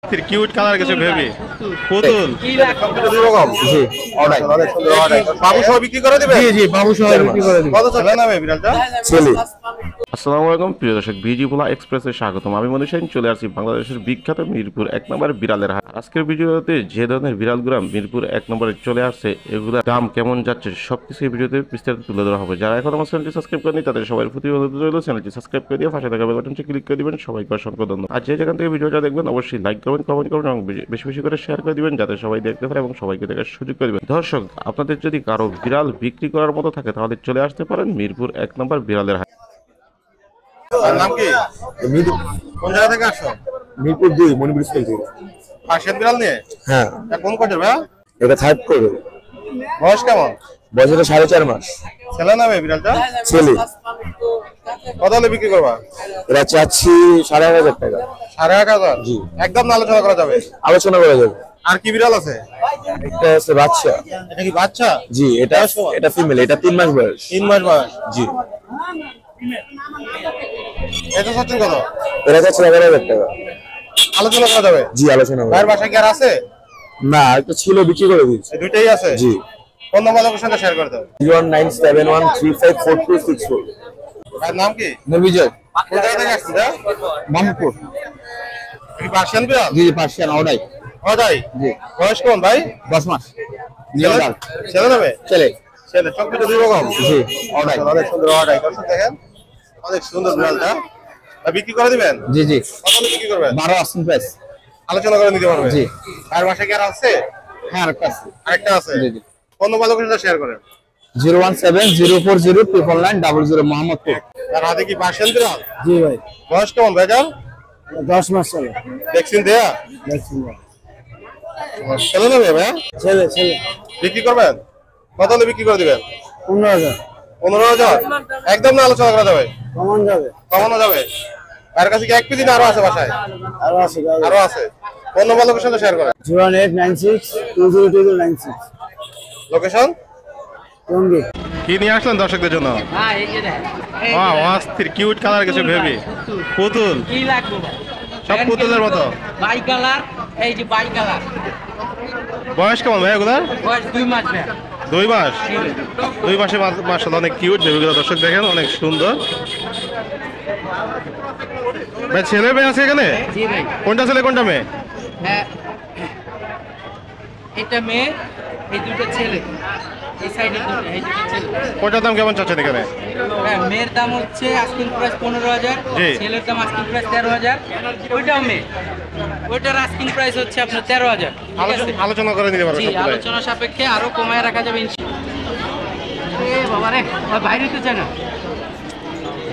Cute colour কিছু ভেবে পুতুল দুই রকম জি অর্ডার অনেক সুন্দর অর্ডার বাবু সহ বিক্রি করে দিবেন জি জি বাবু সহ বিক্রি করে দিবেন কত চলে না বিড়ালটা ছেলে। আসসালামু আলাইকুম প্রিয় দর্শক বিজি ভোলা এক্সপ্রেসে স্বাগতম। আমি মনীষ সেন চলে আসছি বাংলাদেশের বিখ্যাত মিরপুর ১ নম্বর বিড়ালের হাট। আজকের ভিডিওতে যে ধরনের বিড়ালগুলো মিরপুর ১ নম্বরে চলে আসছে এগুলোর দাম কেমন যাচ্ছে সবকিছু এই ভিডিওতে বিস্তারিত তুলে ধরা হবে। যারা এখন আমার চ্যানেলটি সাবস্ক্রাইব করেনি তাদের সবার প্রতি অনুরোধ রইল চ্যানেলটি সাবস্ক্রাইব করে দিয়ে পাশে থাকা বেল বাটনটি ক্লিক করে দিবেন। সবাইকে অসংখ্য ধন্যবাদ। আর যে যেখান থেকে ভিডিওটা দেখবেন অবশ্যই লাইক করবেন, কমেন্ট করবেন এবং বেশি বেশি করে শেয়ার করে দিবেন যাতে সবাই দেখতে পারে এবং সবাইকে দেখার সুযোগ করে দিবেন। দর্শক আপনাদের যদি কারো বিড়াল বিক্রি করার মতো থাকে তাহলে চলে আসতে পারেন মিরপুর ১ নম্বর বিড়ালের হাট। নাম কি? কোন জায়গা থেকে আসছো? মিরপুর ২ মনিপুর স্কুল থেকে। পার্সিয়ান বিড়াল নিয়ে? হ্যাঁ। এটা কোন কোটের ভাই? এটা 5 কোটের। বয়স কেমন? বয়স 4.5 মাস। ছেলে না মেয়ে বিড়ালটা? ছেলে। কত হলে বিক্রি করবা? এটা চাচ্ছি 8,500 টাকা। 8,500? জি। একদম আলোচনা করা যাবে? আলোচনা করা যাবে। আর কি বিড়াল আছে? একটা আছে বাচ্চা। এটা কি বাচ্চা? জি, এটা ফিমেল, এটা 3 মাস বয়স। 3 মাস বয়স? জি। এটা সত্যি কত? এটা যাচ্ছে 11,000 টাকা। আলোচনা করা যাবে? জি, আলোচনা করা। ভাইয়ের বাসায় কি আর আছে? না, একটা ছিল বিক্রি করে দিয়েছি। এই দুইটাই আছে? জি। কোন নম্বর লোকের সাথে শেয়ার করে দাও? 01971354264। ভাইয়ের নাম কি? নবিজয়। কোন জায়গা থেকে আসছে এটা? মোহাম্মদপুর। কি পার্সিয়ান বিড়াল? জি, পার্সিয়ান অর্ডার। অর্ডার? জি। বয়স কেমন ভাই? 10 মাস। ছেলে নামে? ছেলে। ছেলে সবকিছু দুই রকম? জি, অর্ডার। অনেক সুন্দর অর্ডার। দর্শক দেখেন অনেক সুন্দর বিড়ালটা। বিক্রি করে দিবেন? জি জি। কত বিক্রি করবেন? 12 আসছেন প্রাইস। আলোচনা করে নিতে পারবেন? জি। আর বাসায় কি আর আছে? হ্যাঁ, আরেকটা আছে। জি জি। কোন নম্বর লোকের সাথে শেয়ার করেন? 01704099900 মোহাম্মদপুর। আর হাতে কি পার্সিয়ান বিড়াল? জি ভাই। বয়স কেমন ভাইজান? 10 মাস চলে। ভ্যাকসিন দেয়া? ভ্যাকসিন দেয়া। ছেলে না মেয়ে ভাই? ছেলে। বিক্রি করবেন? কত হলে বিক্রি করে দিবেন? 15,000। 15,000? একদম না আলোচনা করা যাবে? কমানো যাবে। আর কাছে কি এক পিস আরো আছে বাসায়? আরো আছে। কোন নম্বর লোকের সাথে শেয়ার করেন? 08962022096। লোকেশন? টঙ্গী। কি নিয়ে আসলেন দর্শকদের জন্য? হ্যাঁ, এই যে দেখেন। ওয়াও, অস্থির কিউট কালার কিছু ভেবে পুতুল। কি লাগবে ভাই? সব পুতুলের মতো। বাই কালার, এই যে বাই কালার। বয়স কেমন ভাই এগুলার? বয়স 2 মাস ভাই। 2 মাস? 2 মাসে মাশাআল্লাহ অনেক কিউট বেবিগুলো দর্শক দেখেন অনেক সুন্দর। ভাই ছেলে মেয়ে আছে এখানে? জি ভাই। কোনটা ছেলে কোনটা মেয়ে? হ্যাঁ, এটা মেয়ে, এই দুটো ছেলে। এই সাইডে দুটো, এই দুটো ছেলে। কোনটার দাম কেমন চাচ্ছেন এখানে? হ্যাঁ, মেয়ের দাম হচ্ছে আস্কিং প্রাইস 15,000, ছেলের দাম আস্কিং প্রাইস 13,000। ওইটাও মেয়ে, ওইটার আস্কিং প্রাইস হচ্ছে আপনার 13,000। আলোচনা করে নিতে পারবেন? জি, আলোচনা সাপেক্ষে আরো কমায় রাখা যাবে ইনশাআল্লাহ। এ বাবা রে, বাইরে তো যায় না।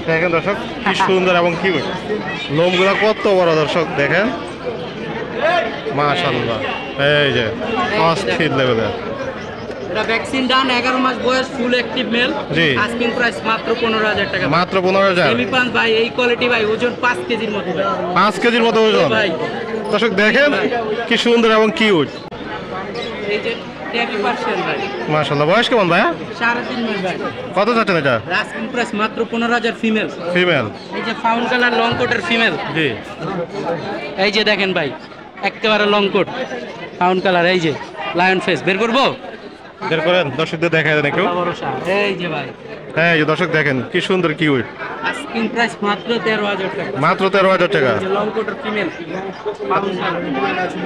দেখেন দর্শক কি সুন্দর এবং কিউট লোমগুলো কত বড় দর্শক দেখেন মাশাআল্লাহ। এই যে অস্থির লেভেলের। এটা ভ্যাকসিন ডান, 11 মাস বয়স, ফুল অ্যাক্টিভ মেল। জি। আস্কিং প্রাইস মাত্র 15,000 টাকা। মাত্র 15,000? এমি পান ভাই, এই কোয়ালিটি ভাই, ওজন 5 কেজির মতো। 5 কেজির মতো ওজন ভাই। দর্শক দেখেন কি সুন্দর এবং কিউট। এই যে টেবি পার্সিয়ান ভাই। মাশাআল্লাহ। বয়স কেমন ভাই? 3.5 মাস ভাই। কত যাচ্ছেন এটা? আস্কিং প্রাইস মাত্র 15,000। ফিমেল। এই যে ফাউন্ড কালার লং কোটের ফিমেল। জি। এই যে দেখেন ভাই একেবারে লং কোট ফাউন্ড কালার। এই যে লায়ন ফেস। বের করবো? বের করেন, দর্শকদের দেখায় দেন একটু। এই যে ভাই, হ্যাঁ এই যে দর্শক দেখেন কি সুন্দর কিউট। আস্কিং প্রাইস মাত্র 13,000 টাকা। মাত্র 13,000 টাকা। লং কোটের ফিমেল।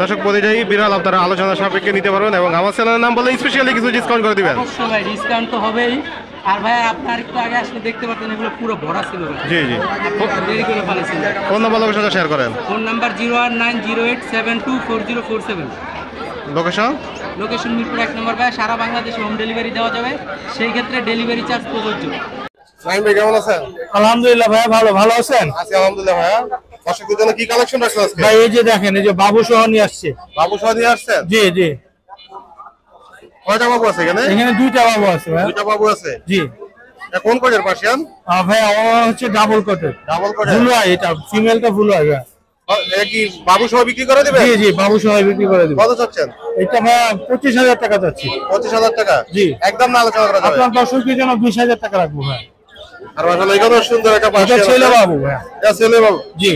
দর্শক পরিযায়ী বিড়াল আপনারা আলোচনা সাপেক্ষে নিতে পারবেন এবং আমার চ্যানেলের নাম বলে স্পেশালি কিছু ডিসকাউন্ট করে দিবেন। অবশ্যই ভাই, ডিসকাউন্ট তো হবেই। আর ভাই আপনার একটু আগে আসলে দেখতে পাচ্ছেন এগুলো পুরো ভরা ছিল। জি জি। দেরি করে ফেলেছেন। ফোন নাম্বার লোকের সাথে শেয়ার করেন। Phone number 01908724047। লোকেশন মিরপুর 1 নম্বর ভাই। সারা বাংলাদেশে হোম ডেলিভারি দেওয়া যাবে, সেই ক্ষেত্রে ডেলিভারি চার্জ প্রযোজ্য। সাইম ভাই কেমন আছেন? আলহামদুলিল্লাহ ভাই, ভালো আছেন? আছি আলহামদুলিল্লাহ ভাই। দর্শকদের জন্য কি কালেকশন রাখছেন আজকে? ভাই এই যে দেখেন, এই যে বাবু সহ নিয়ে আসছে। বাবু সহ নিয়ে আসছেন? জি জি। কয়টা বাবু আছে এখানে? এখানে 2টা বাবু আছে ভাই। 2টা বাবু আছে? জি। এটা কোন কোটের পার্সিয়ান? ভাই ও হচ্ছে ডাবল কোটের। ডাবল কোটের? ফুল আই, এটা ফিমেলটা ফুল আই ভাই। এটা কি বাবু সহ বিক্রি করে দিবেন? জি জি, বাবু সহ বিক্রি করে দিবেন। কত চাচ্ছেন? এটা ভাই 25,000 টাকা চাচ্ছি। 25,000 টাকা? জি। একদম না আলোচনা করা যাবে? আপনার দর্শকদের জন্য 20,000 টাকা রাখবো ভাই। আর আসলে এখানে সুন্দর একটা পার্সিয়ান ছেলে বাবু ভাই। এটা ছেলে বাবু? জি।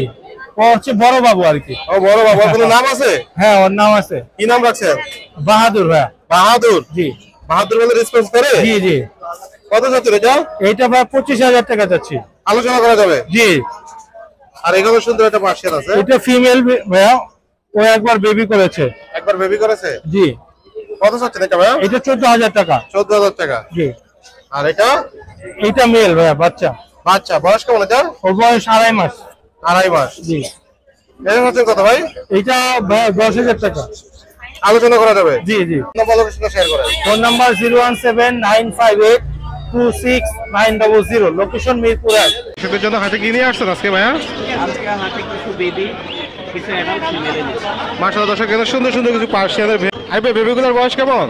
ও হচ্ছে বড় বাবু আর কি। ও বড় বাবু, ওর কোনো নাম আছে? হ্যাঁ ওর নাম আছে কি নাম রাখছেন? বাহাদুর ভাই। বাহাদুর। জি বাহাদুর বলে রেসপন্স করে? জি জি। কত চাচ্ছেন এটা? এইটা ভাই 25,000 টাকা যাচ্ছে। আলোচনা করা যাবে? জি। আর এখানে সুন্দর একটা পার্সিয়ান আছে। এটা ফিমেল ভাইয়া, ও একবার বেবি করেছে। একবার বেবি করেছে? জি। কত চাচ্ছেন এটা ভাইয়া? এটা 14,000 টাকা। 14,000 টাকা। জি। আর এটা? এটা মেল ভাইয়া, বাচ্চা। বাচ্চা, বয়স কেমন এটা? ওর বয়স 2.5 মাস। 2.5 মাস। জি। এটা হচ্ছে কত ভাই? এটা ভাইয়া 10,000 টাকা। আলোচনা করা যাবে? জি জি। নাম্বার লোকেশন শেয়ার করেন। Phone number 017-958-26900, location Mirpur 1। সেটার জন্য হাতে কি নিয়ে আসছেন আজকে ভাইয়া? আজকে হাতে কিছু বেবি, কিছু অ্যাডাল্ট ফিমেল এনেছি। মাশাআল্লাহ দর্শক, এখানে সুন্দর সুন্দর কিছু পার্সিয়ানের বেবিগুলোর বয়স কেমন?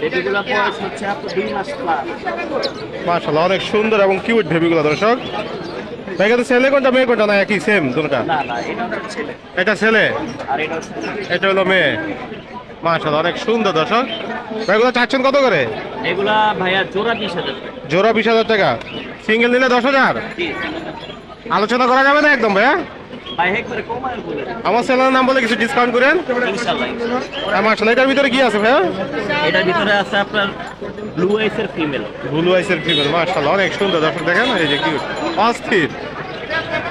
বেবিগুলো বয়স হচ্ছে আপনার 2 মাস প্লাস। মাশাআল্লাহ অনেক সুন্দর এবং কিউট বেবিগুলো দর্শক। ভাই এটা ছেলে কোনটা মেয়ে কোনটা, না একই সেম দুটোটা? না না, এটা হচ্ছে ছেলে এটা ছেলে, আর এটা হচ্ছে মেয়ে। এটা হলো মেয়ে। মাশাআল্লাহ অনেক সুন্দর দর্শক। ভাইগুলো চাচ্ছেন কত করে? এগুলা ভাইয়া জোড়া 20,000 টাকা। জোড়া 20,000 টাকা, সিঙ্গেল নিলে 10,000। জি। আলোচনা করা যাবে না একদম ভাইয়া? ভাই একবারে কমায় বলে আমার চ্যানেলের নাম বলে কিছু ডিসকাউন্ট করেন। ইনশাআল্লাহ। মাশাআল্লাহ এটার ভিতরে কি আছে ভাইয়া? এটার ভিতরে আছে আপনার ব্লু আইসের ফিমেল। ব্লু আইসের ফিমেল, মাশাআল্লাহ অনেক সুন্দর দর্শক, দেখেন এই যে কিউট অস্থির।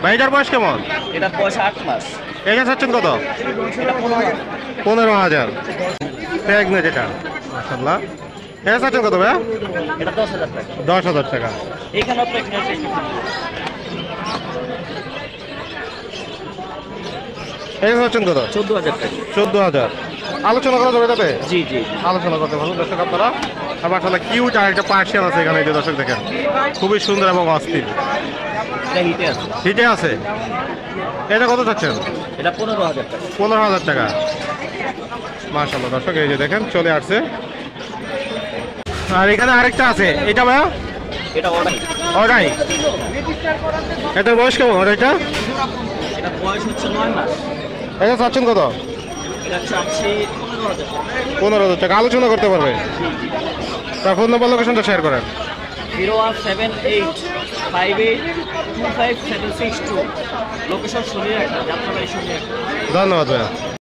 ভাই এটার বয়স কেমন? এটা বয়স 8 মাস। এটা চাচ্ছেন কত? এটা 15,000। 15,000 প্রেগনেন্ট এটা, মাশাআল্লাহ। এটা চাচ্ছেন কত ভাইয়া? এটা 10,000 টাকা। 10,000 টাকা। এখানেও প্রেগনেন্ট। এটা চাচ্ছেন কত? 14,000 টাকা। 14,000। আলোচনা করা যাবে তাতে? জি জি। আলোচনা করতে ভালো দর্শক আপনারা। আর মাশাআল্লাহ কিউট আর একটা পার্সিয়ান আছে এখানে, এই যে দর্শক দেখেন খুবই সুন্দর এবং অস্থির। এটা হিটে আছে। হিটে আছে। এটা কত চাচ্ছেন? এটা 15,000 টাকা। 15,000 টাকা। মাশাআল্লাহ দর্শক এই যে দেখেন চলে আসছে। আর এখানে আরেকটা আছে, এটা ভাইয়া? এটা অর্ডার। ওটাই। এটার বয়স কেমন ওটা? এটা বয়স হচ্ছে 9 মাস। এটা চাচ্ছেন কত? এটা চাচ্ছি 15,000 টাকা। 15,000 টাকা। আলোচনা করতে পারবে? তার ফোন নাম্বার লোকেশনটা শেয়ার করেন। 01785825762, লোকেশন শুনিয়ে রাখা, যাত্রাবাড়ি শুনিয়ে রাখা। ধন্যবাদ ভাইয়া।